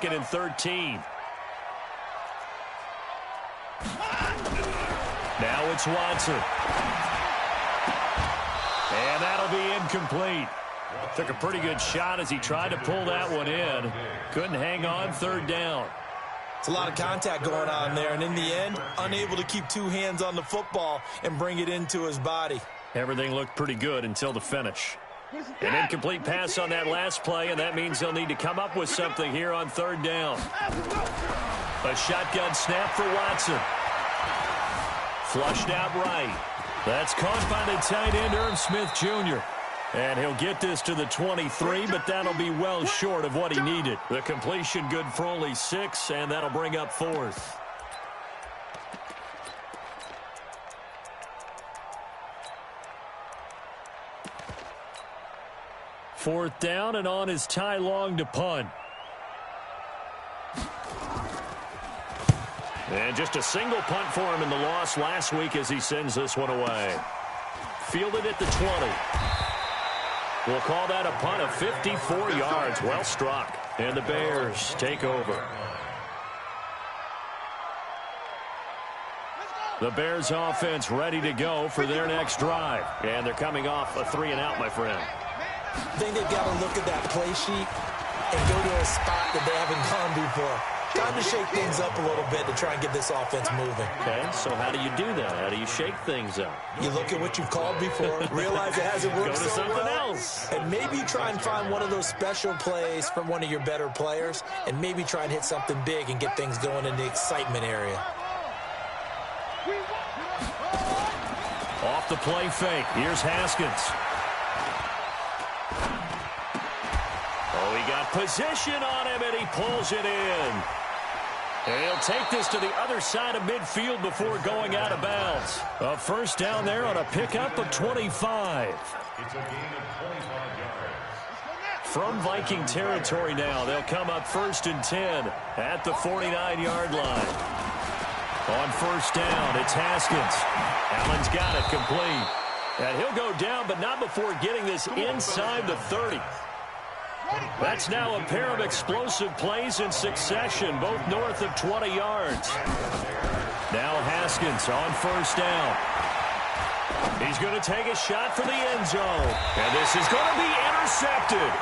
and 13. Now it's Watson. And that'll be incomplete. Took a pretty good shot as he tried to pull that one in. Couldn't hang on, third down. It's a lot of contact going on there, and in the end, unable to keep two hands on the football and bring it into his body. Everything looked pretty good until the finish. An incomplete pass on that last play, and that means they'll need to come up with something here on third down. A shotgun snap for Watson. Flushed out right. That's caught by the tight end, Irv Smith Jr. And he'll get this to the 23, but that'll be well short of what he needed. The completion good for only 6, and that'll bring up fourth. Fourth down, and on is Ty Long to punt. And just a single punt for him in the loss last week as he sends this one away. Fielded at the 20. We'll call that a punt of 54 yards. Well struck. And the Bears take over. The Bears offense ready to go for their next drive. And they're coming off a 3-and-out, my friend. I think they've got to look at that play sheet and go to a spot that they haven't gone before. Time to shake things up a little bit to try and get this offense moving. Okay, so how do you do that? How do you shake things up? You look at what you've called before, realize it hasn't worked so something well, else. And maybe try and find one of those special plays from one of your better players, and maybe try and hit something big and get things going in the excitement area. Off the play fake. Here's Haskins. Oh, he got position on him, and he pulls it in. And he'll take this to the other side of midfield before going out of bounds. A first down there on a pickup of 25. It's a gain of 25 yards. From Viking territory now, they'll come up 1st and 10 at the 49-yard line. On first down, it's Haskins. Allen's got it complete. And he'll go down, but not before getting this inside the 30. That's now a pair of explosive plays in succession, both north of 20 yards. Now Haskins on first down. He's going to take a shot for the end zone. And this is going to be intercepted.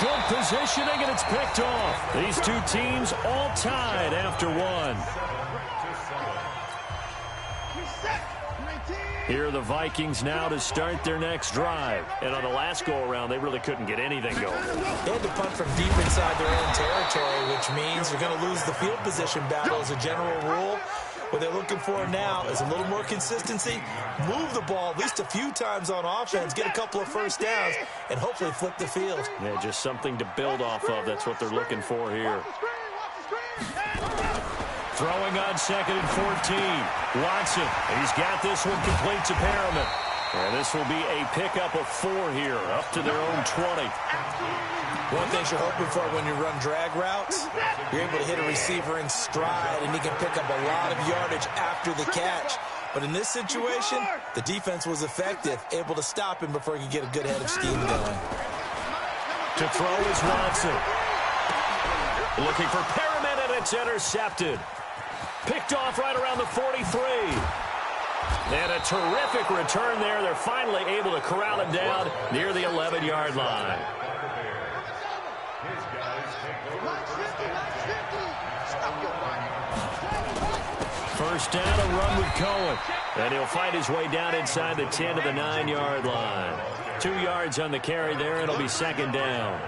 Good positioning, and it's picked off. These two teams all tied after one. Here are the Vikings now to start their next drive. And on the last go-around, they really couldn't get anything going. They had to punt from deep inside their own territory, which means they're going to lose the field position battle as a general rule. What they're looking for now is a little more consistency, move the ball at least a few times on offense, get a couple of first downs, and hopefully flip the field. Yeah, just something to build off of. That's what they're looking for here. Throwing on 2nd and 14. Watson, he's got this one complete to Perriman. And this will be a pickup of 4 here, up to their own 20. One thing you're hoping for when you run drag routes, you're able to hit a receiver in stride, and he can pick up a lot of yardage after the catch. But in this situation, the defense was effective, able to stop him before he could get a good head of steam going. To throw is Watson. Looking for Perriman, and it's intercepted. Picked off right around the 43. And a terrific return there. They're finally able to corral him down near the 11-yard line. First down, a run with Cohen. And he'll fight his way down inside the 10 to the 9-yard line. 2 yards on the carry there. It'll be 2nd down.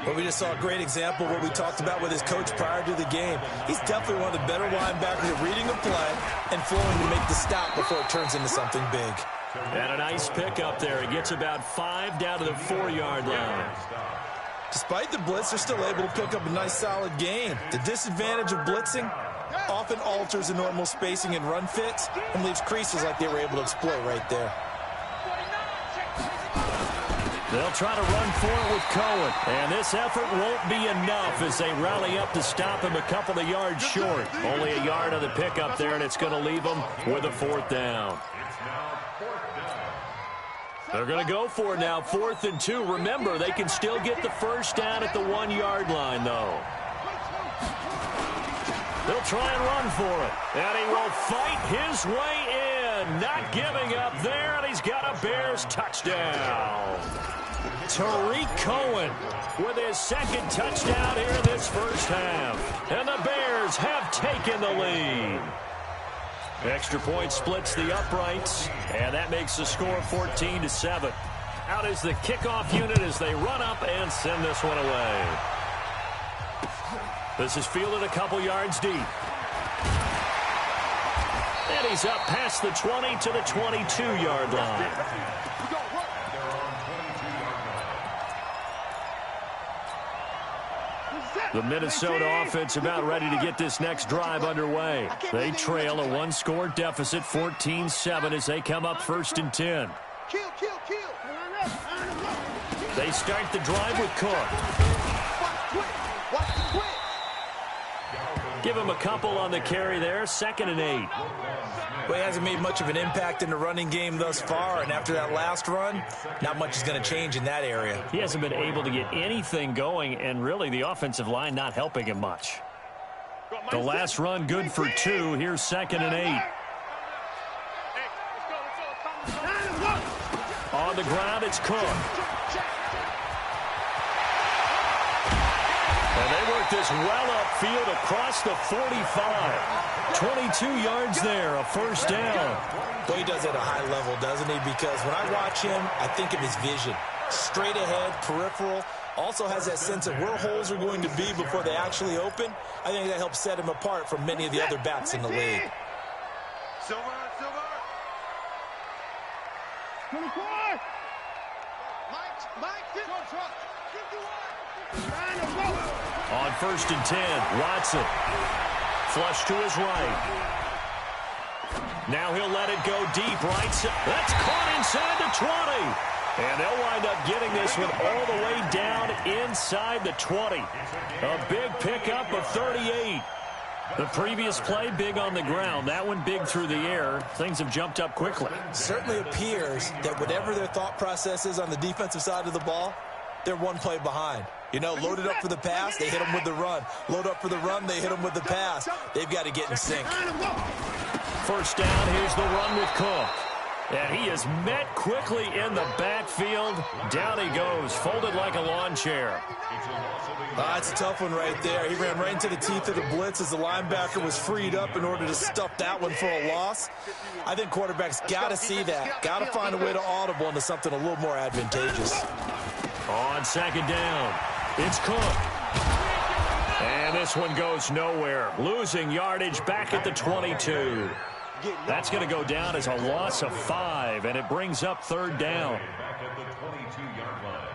But we just saw a great example of what we talked about with his coach prior to the game. He's definitely one of the better linebackers at reading a play and flowing to make the stop before it turns into something big. And a nice pickup there. He gets about 5 down to the 4-yard line. Despite the blitz, they're still able to pick up a nice solid gain. The disadvantage of blitzing often alters the normal spacing and run fits and leaves creases like they were able to exploit right there. They'll try to run for it with Cohen. And this effort won't be enough as they rally up to stop him a couple of yards short. Only a yard on the pickup there, and it's going to leave them with a 4th down. They're going to go for it now, 4th and 2. Remember, they can still get the first down at the 1-yard line, though. They'll try and run for it. And he will fight his way in. Not giving up there, and he's got a Bears touchdown. Tariq Cohen with his second touchdown here in this first half. And the Bears have taken the lead. Extra point splits the uprights, and that makes the score 14-7. Out is the kickoff unit as they run up and send this one away. This is fielded a couple yards deep. And he's up past the 20 to the 22-yard line. The Minnesota offense about ready to get this next drive underway. They trail a one-score deficit, 14-7, as they come up 1st and 10. They start the drive with Cook. Give him a couple on the carry there, 2nd and 8. Well, he hasn't made much of an impact in the running game thus far, and after that last run, not much is going to change in that area. He hasn't been able to get anything going, and really the offensive line not helping him much. The last run good for 2. Here's 2nd and 8. On the ground, it's Cook. And they work this well upfield across the 45. 22 yards there, a first down. Well, he does it at a high level, doesn't he? Because when I watch him, I think of his vision. Straight ahead, peripheral. Also has that sense of where holes are going to be before they actually open. I think that helps set him apart from many of the other backs in the league. Silver. 24. On 1st and 10, Watson. Flush to his right. Now he'll let it go deep right side. That's caught inside the 20. And they'll wind up getting this one all the way down inside the 20. A big pickup of 38. The previous play, big on the ground. That one big through the air. Things have jumped up quickly. Certainly appears that whatever their thought process is on the defensive side of the ball, they're one play behind. You know, loaded up for the pass, they hit them with the run. Load up for the run, they hit them with the pass. They've got to get in sync. First down, here's the run with Cook. And he is met quickly in the backfield. Down he goes, folded like a lawn chair. That's a tough one right there. He ran right into the teeth of the blitz as the linebacker was freed up in order to stuff that one for a loss. I think quarterbacks got to see that. Got to find a way to audible into something a little more advantageous. On 2nd down, it's Cook. And this one goes nowhere. Losing yardage back at the 22. That's going to go down as a loss of 5, and it brings up 3rd down. Back at the 22-yard line.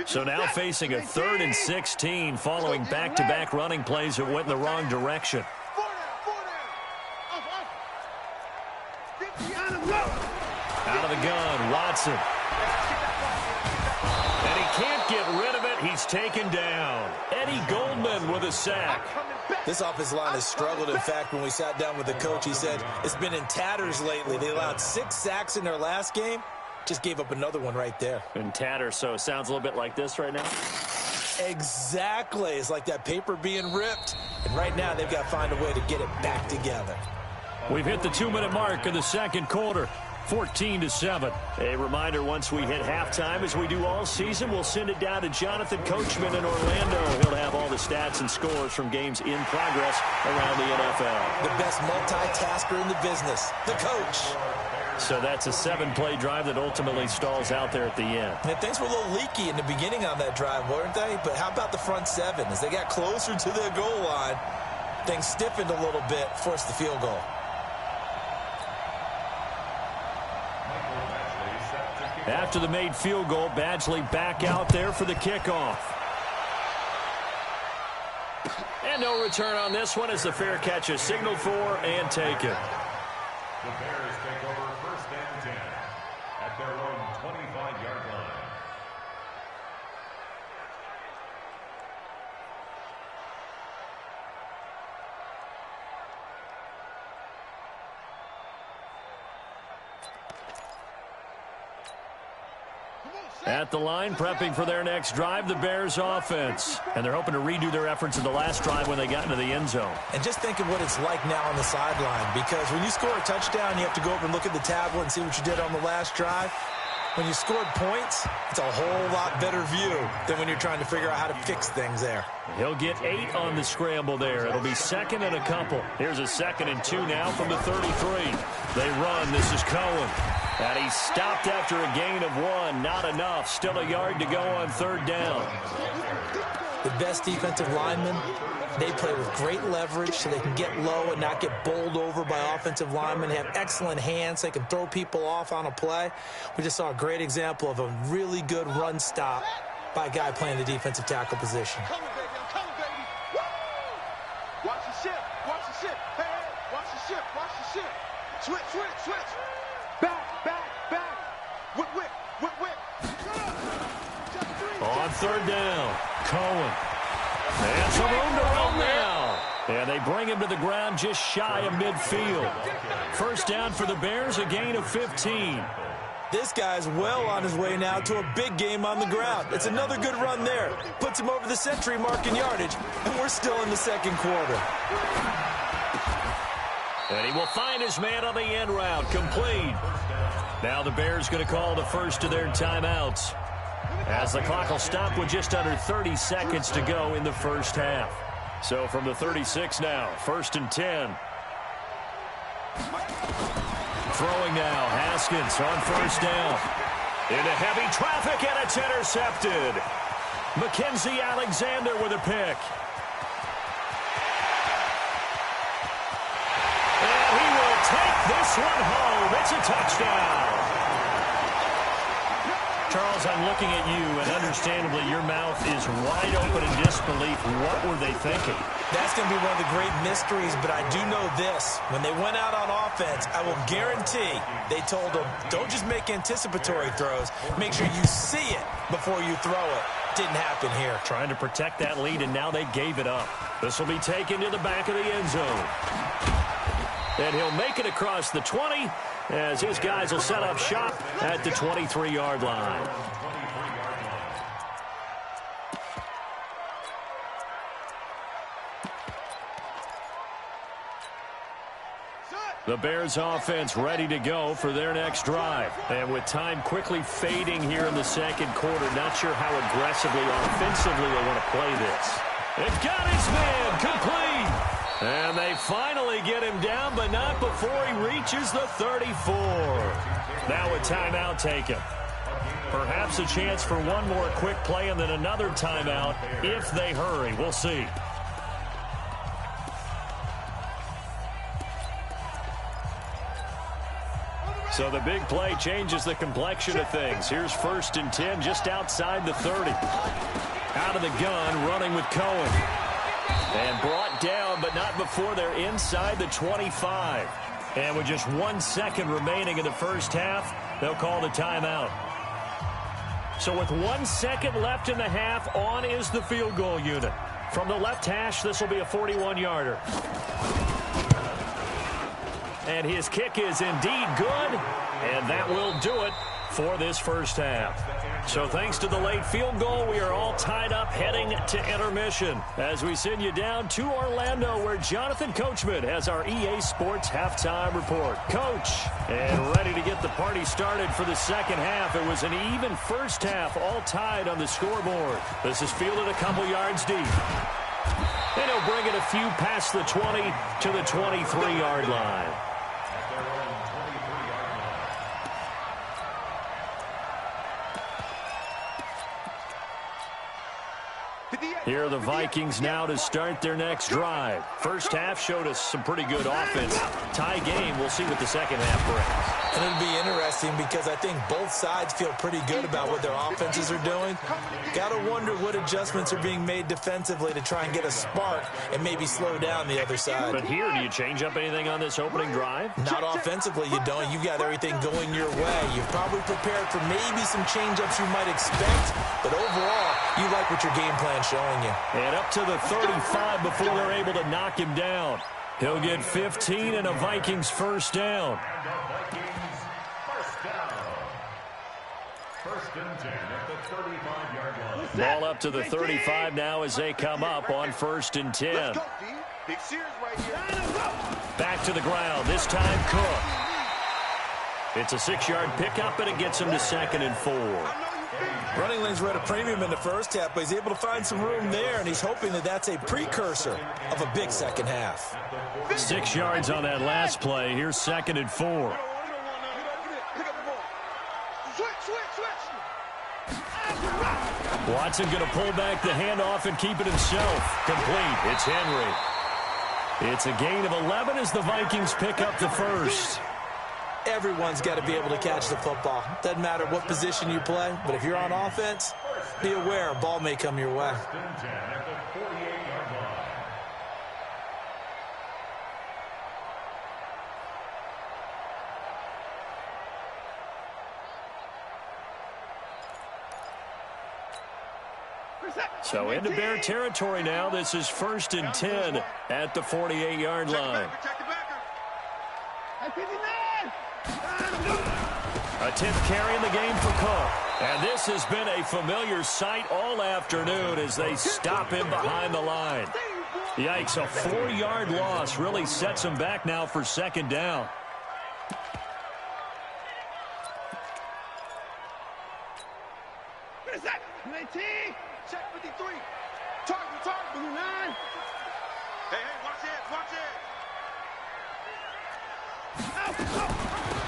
So now facing a 3rd and 16 following back-to-back running plays that went in the wrong direction. Out of the gun, Watson. And he can't get rid of it. He's taken down. Eddie Goldman with a sack. This offensive line has struggled. In fact, when we sat down with the coach, he said it's been in tatters lately. They allowed 6 sacks in their last game. Just gave up another one right there. In tatters, so it sounds a little bit like this right now. Exactly. It's like that paper being ripped. And right now, they've got to find a way to get it back together. We've hit the 2-minute mark of the second quarter. 14-7. A reminder, once we hit halftime, as we do all season, we'll send it down to Jonathan Coachman in Orlando. He'll have all the stats and scores from games in progress around the NFL. The best multitasker in the business, the coach. So that's a 7-play drive that ultimately stalls out there at the end. And things were a little leaky in the beginning on that drive, weren't they? But how about the front 7? As they got closer to their goal line, things stiffened a little bit, forced the field goal. After the made field goal, Badgley back out there for the kickoff. And no return on this one as the fair catch is signaled for and taken. The Bears take over 1st and 10 at their own 25-yard line. At the line, prepping for their next drive, the Bears offense. And they're hoping to redo their efforts in the last drive when they got into the end zone. And just think of what it's like now on the sideline, because when you score a touchdown, you have to go over and look at the tablet and see what you did on the last drive. When you scored points, it's a whole lot better view than when you're trying to figure out how to fix things there. He'll get 8 on the scramble there. It'll be 2nd and a couple. Here's a 2nd and 2 now from the 33. They run. This is Cohen. And he's stopped after a gain of 1. Not enough. Still a yard to go on 3rd down. The best defensive linemen, they play with great leverage so they can get low and not get bowled over by offensive linemen. They have excellent hands. They can throw people off on a play. We just saw a great example of a really good run stop by a guy playing the defensive tackle position. I'm coming, baby. I'm coming, baby. Woo! Watch the ship. Watch the ship. Hey, hey. Watch the ship. Watch the ship. Switch, switch, switch. Back, back, back. Whip, whip, whip, whip. On 3rd down, Cohen. And some room to run now. And they bring him to the ground just shy of midfield. 1st down for the Bears, a gain of 15. This guy's well on his way now to a big game on the ground. It's another good run there. Puts him over the century mark in yardage, and we're still in the 2nd quarter. And he will find his man on the end route, complete. Now the Bears going to call the first of their timeouts, as the clock will stop with just under 30 seconds to go in the first half. So from the 36 now, 1st and 10. Throwing now, Haskins on 1st down. Into heavy traffic, and it's intercepted. Mackenzie Alexander with a pick. And he will take this one home. It's a touchdown. Charles, I'm looking at you, and understandably, your mouth is wide open in disbelief. What were they thinking? That's going to be one of the great mysteries, but I do know this. When they went out on offense, I will guarantee they told them, don't just make anticipatory throws. Make sure you see it before you throw it. Didn't happen here. Trying to protect that lead, and now they gave it up. This will be taken to the back of the end zone. And he'll make it across the 20, as his guys will set up shop at the 23-yard line. The Bears offense ready to go for their next drive. And with time quickly fading here in the 2nd quarter, not sure how aggressively offensively they want to play this. They've got his man complete. And they finally get him down, but not before he reaches the 34. Now a timeout taken. Perhaps a chance for one more quick play and then another timeout if they hurry. We'll see. So the big play changes the complexion of things. Here's 1st and 10 just outside the 30. Out of the gun, running with Cohen. And brought down, but not before they're inside the 25. And with just 1 second remaining in the first half, they'll call the timeout. So with 1 second left in the half, on is the field goal unit. From the left hash, this will be a 41-yarder. And his kick is indeed good, and that will do it for this first half. So thanks to the late field goal, we are all tied up heading to intermission as we send you down to Orlando, where Jonathan Coachman has our EA Sports halftime report. Coach, and ready to get the party started for the 2nd half. It was an even first half, all tied on the scoreboard. This is fielded a couple yards deep. And he'll bring it a few past the 20 to the 23-yard line. Here are the Vikings now to start their next drive. First half showed us some pretty good offense. Tie game. We'll see what the second half brings. And it'll be interesting because I think both sides feel pretty good about what their offenses are doing. Got to wonder what adjustments are being made defensively to try and get a spark and maybe slow down the other side. But here, do you change up anything on this opening drive? Not offensively, you don't. You've got everything going your way. You've probably prepared for maybe some change-ups you might expect, but overall, you like what your game plan's showing you. And up to the 35 before they're able to knock him down. He'll get 15 and a Vikings first down. First and 10 at the 35-yard line. Ball up to the 35 now as they come up on first and 10. Let's go, D. Big Sears right here. Back to the ground, this time Cook. It's a 6-yard pickup, and it gets him to 2nd and 4. Running lanes were at a premium in the first half, but he's able to find some room there, and he's hoping that that's a precursor of a big second half. 6 yards on that last play. Here's 2nd and 4. Watson going to pull back the handoff and keep it himself. Complete. It's Henry. It's a gain of 11 as the Vikings pick up the first. Everyone's got to be able to catch the football. Doesn't matter what position you play, but if you're on offense, be aware a ball may come your way. First and 10 at the 48-yard line. So into Bear territory now. This is first and 10 at the 48-yard line. A 10th carry in the game for Cook. And this has been a familiar sight all afternoon as they stop him behind the line. Yikes, a 4-yard loss really sets him back now for 2nd down. Check 53. Target, 9. Hey, watch it.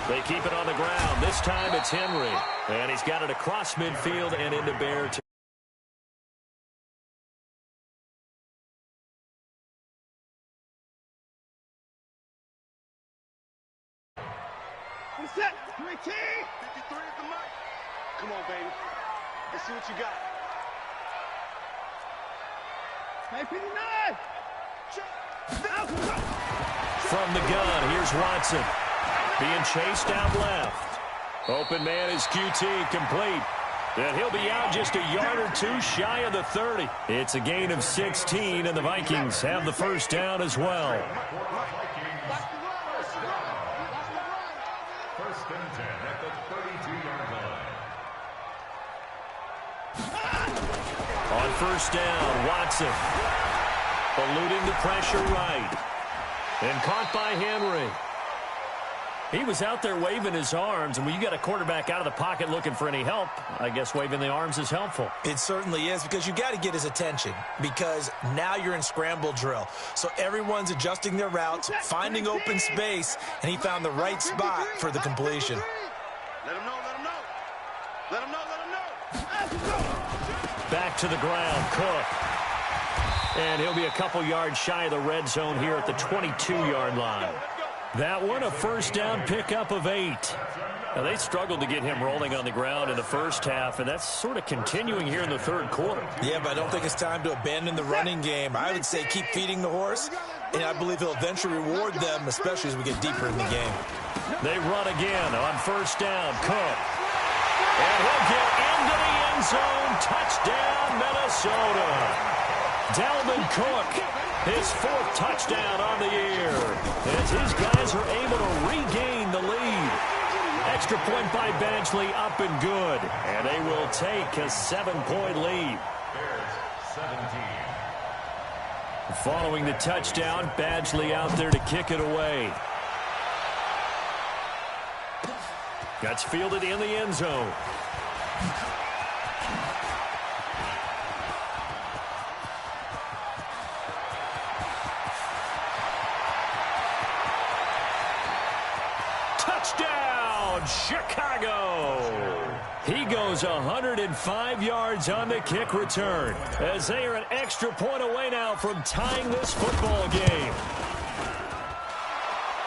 They keep it on the ground. This time it's Henry. And he's got it across midfield and into Bear territory. Set. 53 is the mark. Come on, baby. Let's see what you got. Hey, 59. From the gun, here's Watson. Being chased out left. Open man is QT, complete. And he'll be out just a yard or two shy of the 30. It's a gain of 16, and the Vikings have the first down as well. First and 10 at the 32-yard line. On first down, Watson. Eluding the pressure right. And caught by Henry. He was out there waving his arms, and when you got a quarterback out of the pocket looking for any help, I guess waving the arms is helpful. It certainly is, because you got to get his attention, because now you're in scramble drill. So everyone's adjusting their routes, finding open space, and he found the right spot for the completion. Let him know. Let him know. Back to the ground, Cook. And he'll be a couple yards shy of the red zone here at the 22-yard line. That one, a first down pickup of 8. Now, they struggled to get him rolling on the ground in the first half, and that's sort of continuing here in the third quarter. Yeah, but I don't think it's time to abandon the running game. I would say keep feeding the horse, and I believe he'll eventually reward them, especially as we get deeper in the game. They run again on first down. Cook. And he'll get into the end zone. Touchdown, Minnesota. Dalvin Cook. His 4th touchdown on the year as his guys are able to regain the lead. Extra point by Badgley up and good. And they will take a 7-point lead. Bears 17. Following the touchdown, Badgley out there to kick it away. That's fielded in the end zone. Touchdown, Chicago! He goes 105 yards on the kick return as they are an extra point away now from tying this football game.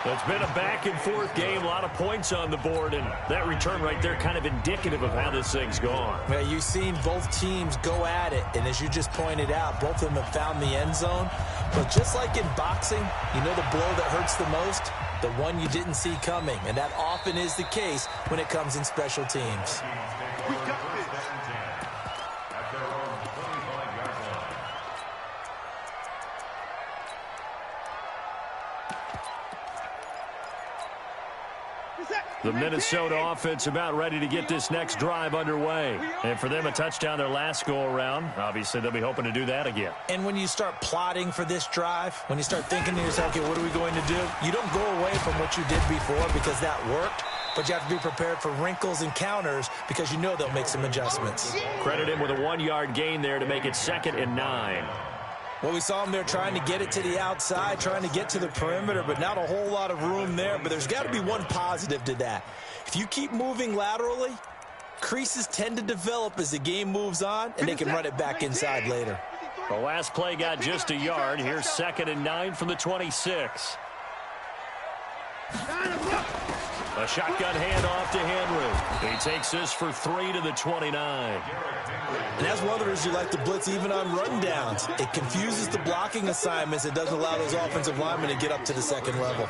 It's been a back-and-forth game, a lot of points on the board, and that return right there kind of indicative of how this thing's gone. Well, you've seen both teams go at it, and as you just pointed out, both of them have found the end zone. But just like in boxing, you know the blow that hurts the most? The one you didn't see coming, and that often is the case when it comes in special teams. We got this. At their own 25-yard line. The Minnesota offense about ready to get this next drive underway. And for them, a touchdown their last go-around. Obviously, they'll be hoping to do that again. And when you start plotting for this drive, when you start thinking to yourself, okay, what are we going to do? You don't go away from what you did before because that worked, but you have to be prepared for wrinkles and counters because you know they'll make some adjustments. Credit him with a 1-yard gain there to make it 2nd and 9. Well, we saw him there trying to get it to the outside, trying to get to the perimeter, but not a whole lot of room there. But there's got to be one positive to that. If you keep moving laterally, creases tend to develop as the game moves on, and they can run it back inside later. The last play got just a yard. Here's 2nd and 9 from the 26. A shotgun handoff to Henry. He takes this for 3 to the 29. And that's one of the reasons you like to blitz even on rundowns. It confuses the blocking assignments. It doesn't allow those offensive linemen to get up to the second level.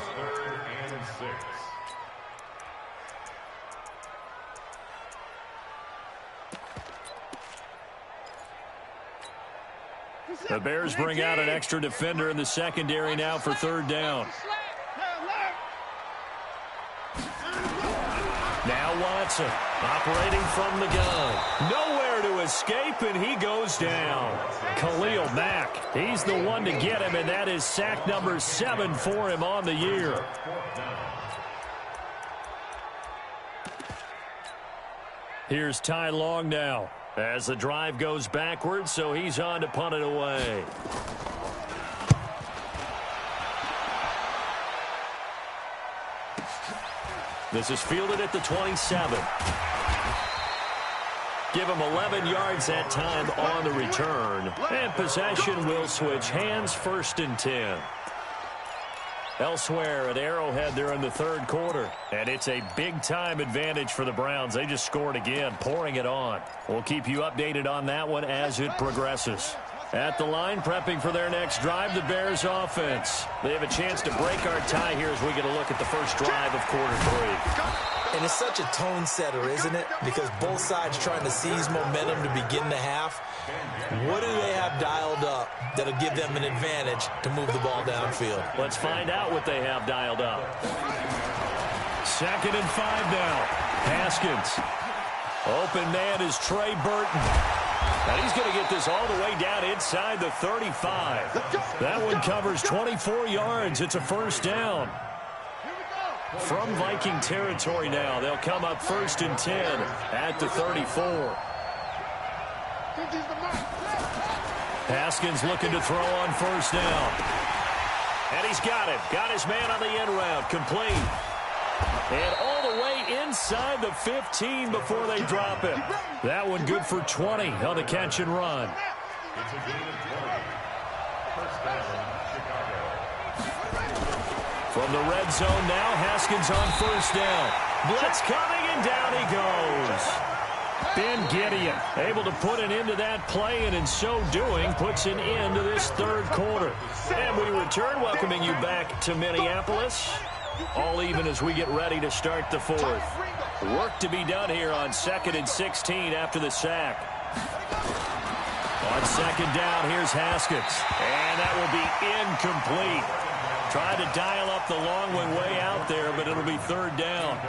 The Bears bring out an extra defender in the secondary now for 3rd down. Now Watson operating from the gun. Nowhere to escape, and he goes down. Khalil Mack, he's the one to get him, and that is sack number 7 for him on the year. Here's Ty Long now as the drive goes backwards, so he's on to punt it away. This is fielded at the 27. Give him 11 yards that time on the return. And possession will switch hands, 1st and 10. Elsewhere at Arrowhead, they're in the 3rd quarter. And it's a big-time advantage for the Browns. They just scored again, pouring it on. We'll keep you updated on that one as it progresses. At the line, prepping for their next drive, the Bears offense. They have a chance to break our tie here as we get a look at the first drive of quarter 3. And it's such a tone setter, isn't it? Because both sides trying to seize momentum to begin the half. What do they have dialed up that'll give them an advantage to move the ball downfield? Let's find out what they have dialed up. 2nd and 5 now. Haskins. Open man is Trey Burton. And he's going to get this all the way down inside the 35. That one covers 24 yards. It's a 1st down. From Viking territory now, they'll come up 1st and 10 at the 34. Haskins looking to throw on 1st down. And he's got it. Got his man on the end route. Complete. And all the way inside the 15 before they drop it. That one good for 20 on the catch and run. It's a gain of 20. 1st down, Chicago. From the red zone now, Haskins on 1st down. Blitz coming, and down he goes. Ben Gideon able to put an end to that play, and in so doing, puts an end to this 3rd quarter. And we return, welcoming you back to Minneapolis. All even as we get ready to start the 4th. Work to be done here on 2nd and 16 after the sack. On 2nd down, here's Haskins. And that will be incomplete. Trying to dial up the long one way out there, but it'll be 3rd down.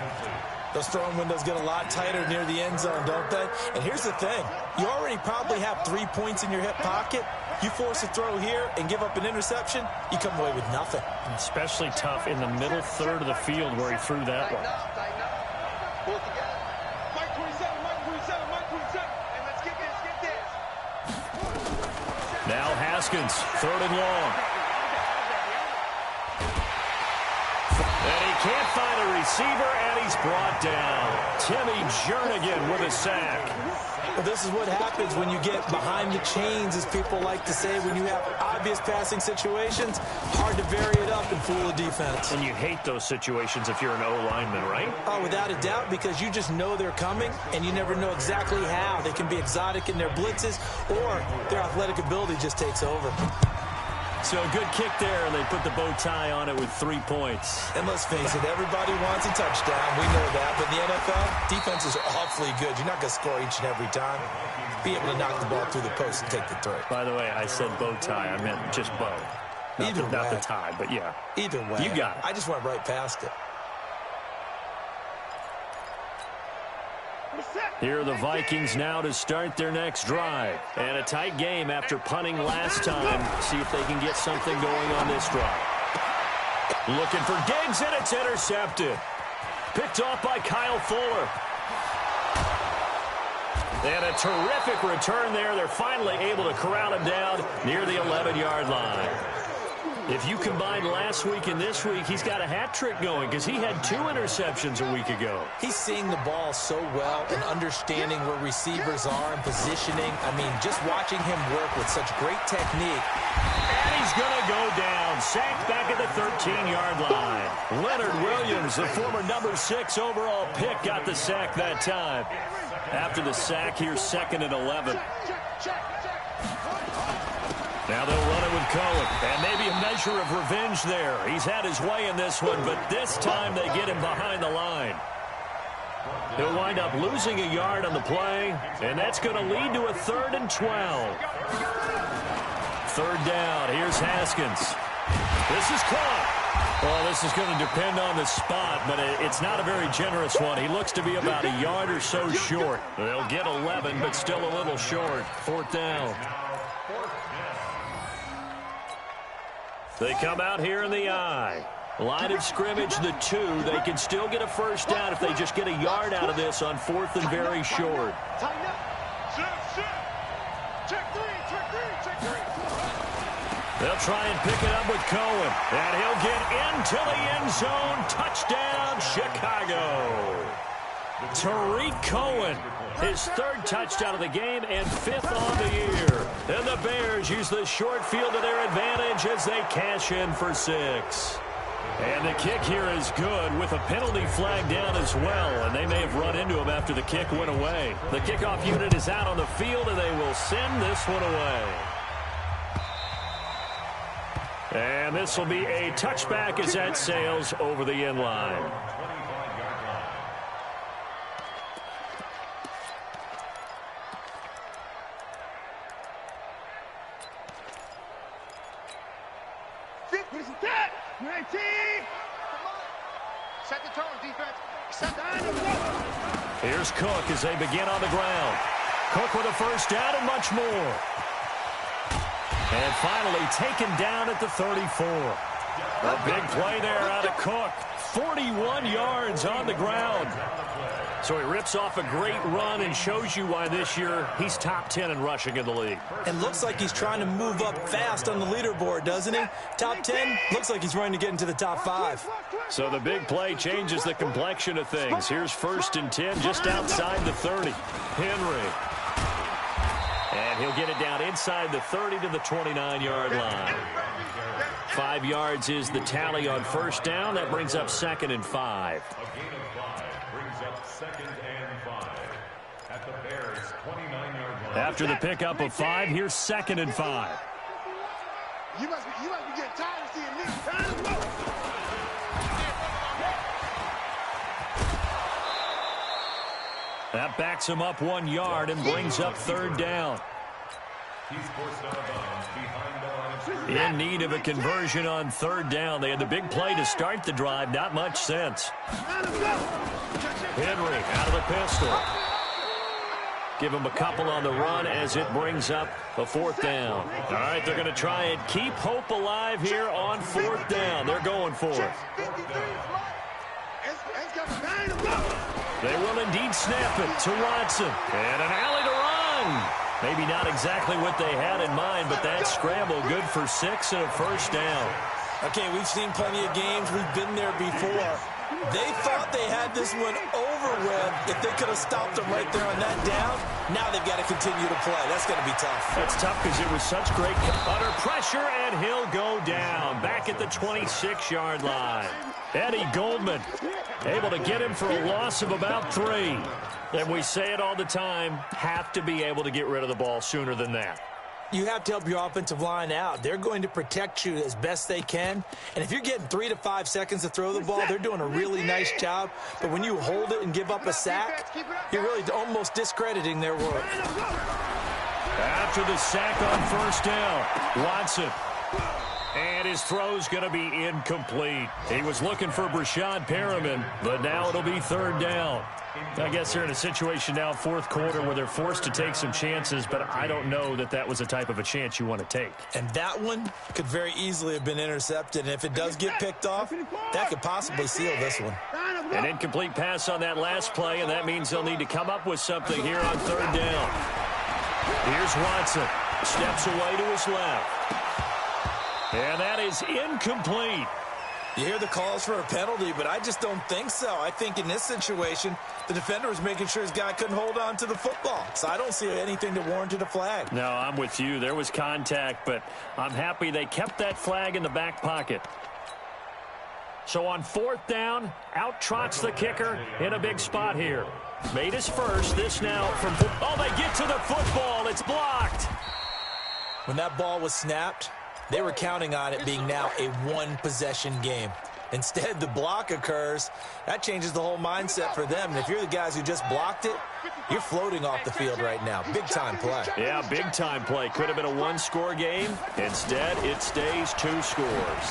Those throwing windows get a lot tighter near the end zone, don't they? And here's the thing. You already probably have 3 points in your hip pocket. You force a throw here and give up an interception, you come away with nothing. Especially tough in the middle 3rd of the field where he threw that one. Now Haskins, 3rd and long. And he can't find a receiver, and he's brought down. Timmy Jernigan with a sack. Well, this is what happens when you get behind the chains, as people like to say, when you have obvious passing situations. Hard to vary it up and fool a defense. And you hate those situations if you're an O-lineman, right? Oh, without a doubt, because you just know they're coming, and you never know exactly how. They can be exotic in their blitzes, or their athletic ability just takes over. So a good kick there, and they put the bow tie on it with 3 points. And let's face it, everybody wants a touchdown. We know that. But in the NFL, defense is awfully good. You're not going to score each and every time. Be able to knock the ball through the post and take the throw. By the way, I said bow tie. I meant just bow. Not the tie, but yeah. Either way. You got it. I just went right past it. Here are the Vikings now to start their next drive. And a tight game after punting last time. See if they can get something going on this drive. Looking for Diggs, and it's intercepted. Picked off by Kyle Fuller. And a terrific return there. They're finally able to corral him down near the 11-yard line. If you combine last week and this week, he's got a hat trick going because he had 2 interceptions a week ago. He's seeing the ball so well and understanding where receivers are and positioning. I mean, just watching him work with such great technique. And he's going to go down. Sacked back at the 13-yard line. Leonard Williams, the former number 6 overall pick, got the sack that time. After the sack, here's 2nd and 11. Now they'll run it with Cohen. And maybe a measure of revenge there. He's had his way in this one, but this time they get him behind the line. He'll wind up losing a yard on the play, and that's going to lead to a 3rd and 12. 3rd down. Here's Haskins. This is caught. Well, this is going to depend on the spot, but it's not a very generous one. He looks to be about a yard or so short. They'll get 11, but still a little short. 4th down. They come out here in the I. Line of scrimmage, the 2. They can still get a 1st down if they just get a yard out of this on 4th and very short. They'll try and pick it up with Cohen. And he'll get into the end zone. Touchdown, Chicago. Tariq Cohen, his 3rd touchdown of the game and 5th on the year. And the Bears use the short field to their advantage as they cash in for 6. And the kick here is good with a penalty flag down as well. And they may have run into him after the kick went away. The kickoff unit is out on the field, and they will send this one away. And this will be a touchback as that sails over the end line. Set the tone, defense. Set the Here's Cook as they begin on the ground. Cook with a 1st down and much more. And finally taken down at the 34. A big play there out of Cook. 41 yards on the ground. So he rips off a great run and shows you why this year he's top 10 in rushing in the league. And looks like he's trying to move up fast on the leaderboard, doesn't he? Top 10, looks like he's running to get into the top 5. So the big play changes the complexion of things. Here's 1st and 10 just outside the 30. Henry. And he'll get it down inside the 30 to the 29-yard line. 5 yards is the tally on 1st down. That brings up 2nd and 5. A gain of 5 brings up 2nd and 5 at the Bears' 29-yard line. After the pickup of 5, here's 2nd and 5. You must be getting tired of seeing me. That backs him up 1 yard and brings up 3rd down. He's forced out of bounds behind the line of scrimmage. In need of a conversion on 3rd down. They had the big play to start the drive. Not much sense. Henry out of the pistol. Give him a couple on the run as it brings up a 4th down. All right, they're going to try and keep hope alive here on 4th down. They're going for it. They will indeed snap it to Watson. And an alley to run. Maybe not exactly what they had in mind, but that scramble good for 6 and a 1st down. Okay, we've seen plenty of games. We've been there before. They thought they had this one over with. If they could have stopped them right there on that down, now they've got to continue to play. That's going to be tough. That's tough because it was such great under pressure, and he'll go down back at the 26-yard line. Eddie Goldman able to get him for a loss of about 3. And we say it all the time, have to be able to get rid of the ball sooner than that. You have to help your offensive line out. They're going to protect you as best they can. And if you're getting 3 to 5 seconds to throw the ball, they're doing a really nice job. But when you hold it and give up a sack, you're really almost discrediting their work. After the sack on 1st down, Watson. And his throw's going to be incomplete. He was looking for Brashad Perriman, but now it'll be third down. I guess they're in a situation now, fourth quarter, where they're forced to take some chances, but I don't know that that was the type of a chance you want to take. And that one could very easily have been intercepted. And if it does get picked off, that could possibly seal this one. An incomplete pass on that last play, and that means they'll need to come up with something here on third down. Here's Watson. Steps away to his left. And that is incomplete. You hear the calls for a penalty, but I just don't think so. I think in this situation, the defender was making sure his guy couldn't hold on to the football. So I don't see anything that warranted a flag. No, I'm with you. There was contact, but I'm happy they kept that flag in the back pocket. So on fourth down, out trots the kicker in a big spot here. Made his first. This now from... Oh, they get to the football. It's blocked. When that ball was snapped, they were counting on it being now a one-possession game. Instead, the block occurs. That changes the whole mindset for them. And if you're the guys who just blocked it, you're floating off the field right now. Big-time play. Yeah, big-time play. Could have been a one-score game. Instead, it stays 2 scores.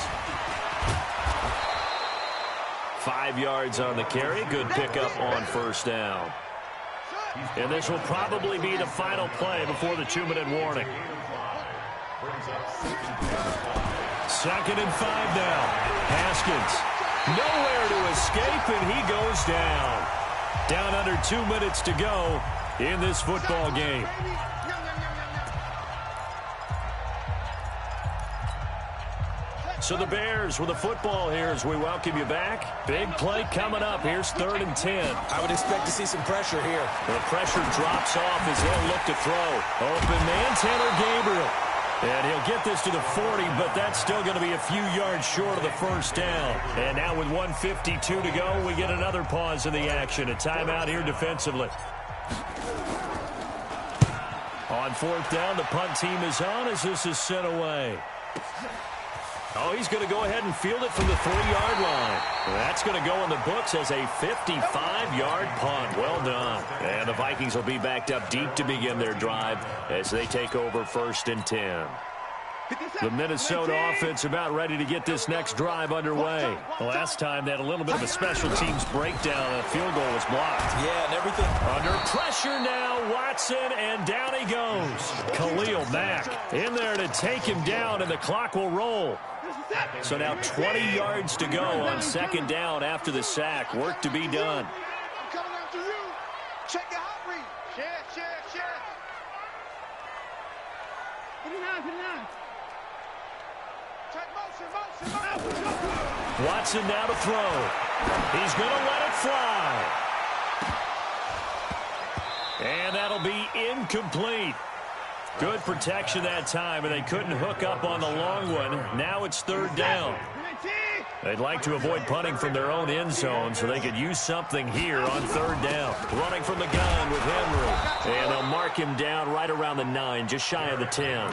5 yards on the carry. Good pickup on first down. And this will probably be the final play before the 2-minute warning. 2nd and 5 now. Haskins, nowhere to escape, and he goes down. Down under 2 minutes to go in this football game. So the Bears with the football here as we welcome you back. Big play coming up. Here's 3rd and 10. I would expect to see some pressure here. The pressure drops off as they'll look to throw. Open man, Tanner Gabriel. And he'll get this to the 40, but that's still going to be a few yards short of the first down. And now with 1:52 to go, we get another pause in the action. A timeout here defensively. On 4th down, the punt team is on as this is sent away. Oh, he's going to go ahead and field it from the 3-yard line. That's going to go in the books as a 55-yard punt. Well done. And the Vikings will be backed up deep to begin their drive as they take over 1st and 10. The Minnesota offense about ready to get this next drive underway. The last time they had a little bit of a special teams breakdown. A field goal was blocked. Yeah, and everything. Under pressure now, Watson, and down he goes. Khalil Mack in there to take him down, and the clock will roll. So now 20 yards to go on 2nd down after the sack. Work to be done. I'm coming after you. Check your hot read. Share. 59. Check motion. Watson now to throw. He's going to let it fly. And that'll be incomplete. Good protection that time, and they couldn't hook up on the long one. Now it's 3rd down. They'd like to avoid punting from their own end zone so they could use something here on 3rd down. Running from the gun with Henry. And they'll mark him down right around the 9, just shy of the 10.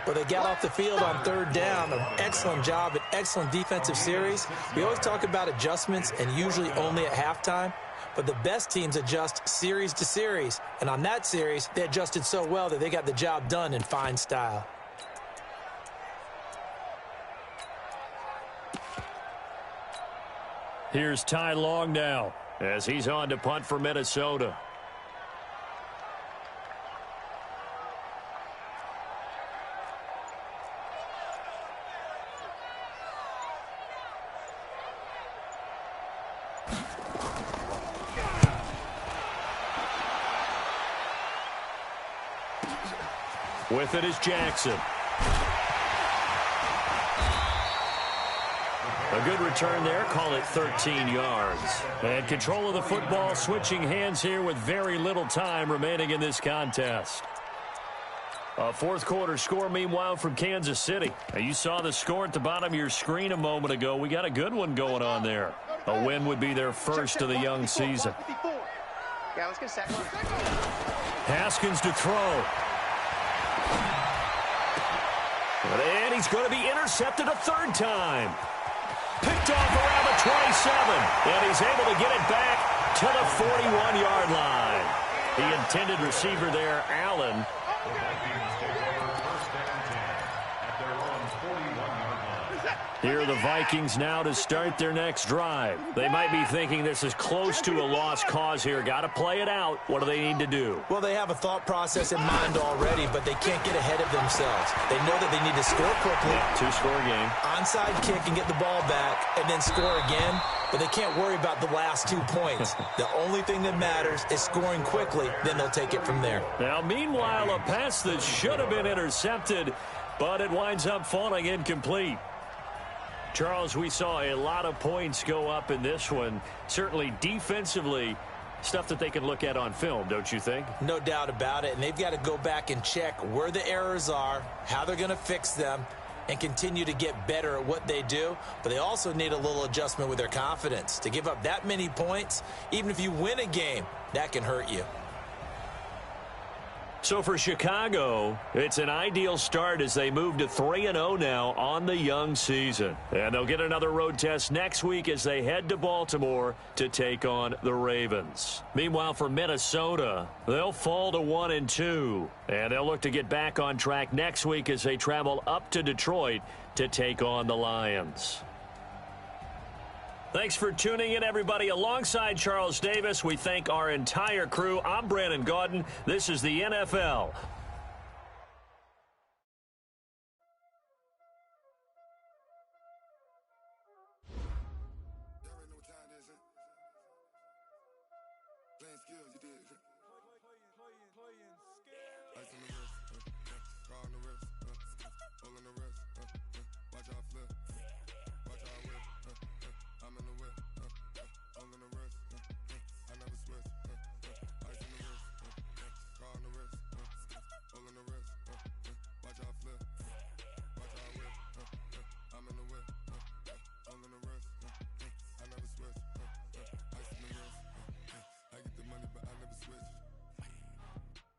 Well, they got off the field on 3rd down. An excellent job, an excellent defensive series. We always talk about adjustments and usually only at halftime. But the best teams adjust series to series. And on that series, they adjusted so well that they got the job done in fine style. Here's Ty Long now as he's on to punt for Minnesota. With it is Jackson. A good return there. Call it 13 yards. And control of the football, switching hands here with very little time remaining in this contest. A 4th quarter score, meanwhile, from Kansas City. Now, you saw the score at the bottom of your screen a moment ago. We got a good one going on there. A win would be their first of the young season. Yeah, let's get sacked. Haskins to throw. And he's going to be intercepted a 3rd time. Picked off around the 27. And he's able to get it back to the 41-yard line. The intended receiver there, Allen. The Vikings take over 1st and 10 at their own 41. Here are the Vikings now to start their next drive. They might be thinking this is close to a lost cause here. Got to play it out. What do they need to do? Well, they have a thought process in mind already, but they can't get ahead of themselves. They know that they need to score quickly. Yeah, two-score game. Onside kick and get the ball back, and then score again. But they can't worry about the last 2 points. The only thing that matters is scoring quickly. Then they'll take it from there. Now, meanwhile, a pass that should have been intercepted, but it winds up falling incomplete. Charles, we saw a lot of points go up in this one. Certainly defensively, stuff that they can look at on film, don't you think? No doubt about it. And they've got to go back and check where the errors are, how they're going to fix them, and continue to get better at what they do. But they also need a little adjustment with their confidence. To give up that many points, even if you win a game, that can hurt you. So for Chicago, it's an ideal start as they move to 3-0 now on the young season. And they'll get another road test next week as they head to Baltimore to take on the Ravens. Meanwhile, for Minnesota, they'll fall to 1-2. And they'll look to get back on track next week as they travel up to Detroit to take on the Lions. Thanks for tuning in, everybody. Alongside Charles Davis, we thank our entire crew. I'm Brandon Gaudin. This is the NFL.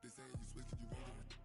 They saying you switch, you won't do it.